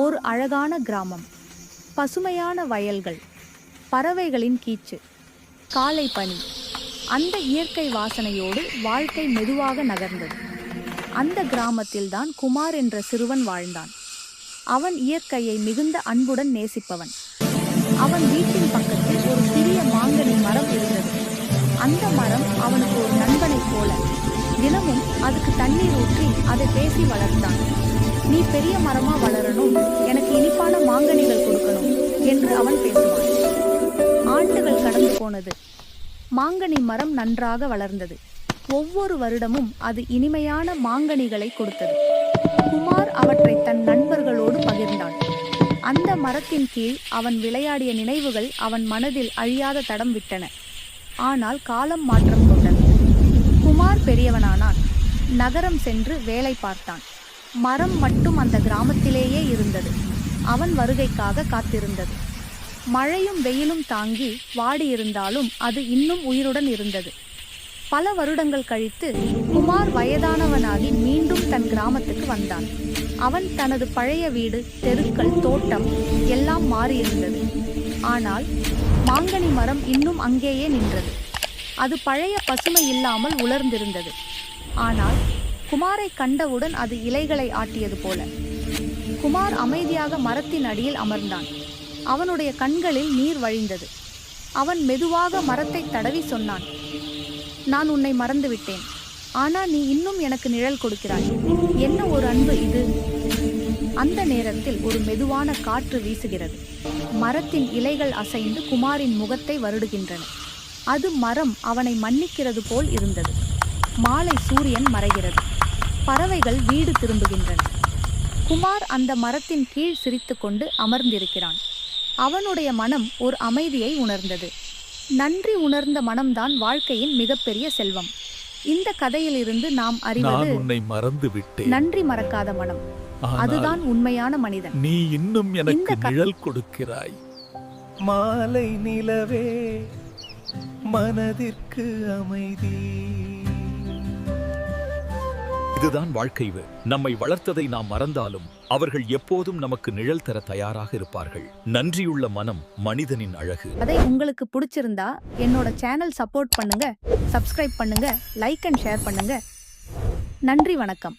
ஒரு அழகான கிராமம், பசுமையான வயல்கள், பறவைகளின் கீச்சு, காலை பனி. அந்த இயற்கை வாசனையோடு வாழ்க்கை மெதுவாக நகர்ந்தது. அந்த கிராமத்தில்தான் குமார் என்ற சிறுவன் வாழ்ந்தான். அவன் இயற்கையை மிகுந்த அன்புடன் நேசிப்பவன். அவன் வீட்டின் பக்கத்தில் ஒரு சிறிய மாங்கனி மரம் இருந்தது. அந்த மரம் அவனுக்கு ஒரு நண்பனைப் போல. தினமும் அதுக்கு தண்ணீர் ஊற்றி அதை பேசி வளர்த்தான். நீ பெரிய மரமா வளரணும், எனக்கு இனிப்பான மாங்கனிகள் கொடுக்கணும் என்று அவன் பேசுவான். ஆண்டுகள் கடந்து போனது. மாங்கனி மரம் நன்றாக வளர்ந்தது. ஒவ்வொரு வருடமும் அது இனிமையான மாங்கனிகளை கொடுத்தது. குமார் அவற்றை தன் நண்பர்களோடு பகிர்ந்தான். அந்த மரத்தின் கீழ் அவன் விளையாடிய நினைவுகள் அவன் மனதில் அழியாத தடம் விட்டன. ஆனால் காலம் மாற்றம் கொண்டது. குமார் பெரியவனானான். நகரம் சென்று வேலை பார்த்தான். மரம் மட்டும் அந்த கிராமத்திலேயே இருந்தது. அவன் வருகைக்காக காத்திருந்தது. மழையும் வெயிலும் தாங்கி வாடியிருந்தாலும் அது இன்னும் உயிருடன் இருந்தது. பல வருடங்கள் கழித்து குமார் வயதானவனாகி மீண்டும் தன் கிராமத்துக்கு வந்தான். அவன் தனது பழைய வீடு, தெருக்கள், தோட்டம் எல்லாம் மாறியிருந்தது. ஆனால் மாங்கனி மரம் இன்னும் அங்கேயே நின்றது. அது பழைய பசுமை இல்லாமல் உலர்ந்திருந்தது. ஆனால் குமாரை கண்டவுடன் அது இலைகளை ஆட்டியது போல. குமார் அமைதியாக மரத்தின் அடியில் அமர்ந்தான். அவனுடைய கண்களில் நீர் வழிந்தது. அவன் மெதுவாக மரத்தை தடவி சொன்னான், நான் உன்னை மறந்துவிட்டேன். ஆனால் நீ இன்னும் எனக்கு நிழல் கொடுக்கிறாய். என்ன ஒரு அன்பு இது! அந்த நேரத்தில் ஒரு மெதுவான காற்று வீசுகிறது. மரத்தின் இலைகள் அசைந்து குமாரின் முகத்தை வருடுகின்றன. அது மரம் அவனை மன்னிக்கிறது போல் இருந்தது. மாலை சூரியன் மறைகிறது. பறவைகள் வீடு திரும்புகின்றன. குமார் அந்த மரத்தின் கீழ் சிரித்துக்கொண்டு அமர்ந்திருக்கிறான். அவனுடைய மனம் ஒரு அமைதியை உணர்ந்தது. நன்றி உணர்ந்த மனம்தான் வாழ்க்கையின் மிகப்பெரிய செல்வம். இந்த கதையிலிருந்து நாம் அறிவது, உன்னை மறந்து விட்டேன், நன்றி மறக்காத மனம், அதுதான் உண்மையான மனிதன். நீ இன்னும் எனக்கு நிழல் கொடுக்கிறாய். மாலை நிலவே, மனதிற்கு அமைதி. இதுதான் வாழ்க்கை. நம்மை வளர்த்ததை நாம் மறந்தாலும் அவர்கள் எப்போதும் நமக்கு நிழல் தர தயாராக இருப்பார்கள். நன்றியுள்ள மனம் மனிதனின் அழகு. அதை உங்களுக்கு பிடிச்சிருந்தா என்னோட சேனல் சப்போர்ட் பண்ணுங்க, சப்ஸ்கிரைப் பண்ணுங்க, லைக் அண்ட் ஷேர் பண்ணுங்க. நன்றி, வணக்கம்.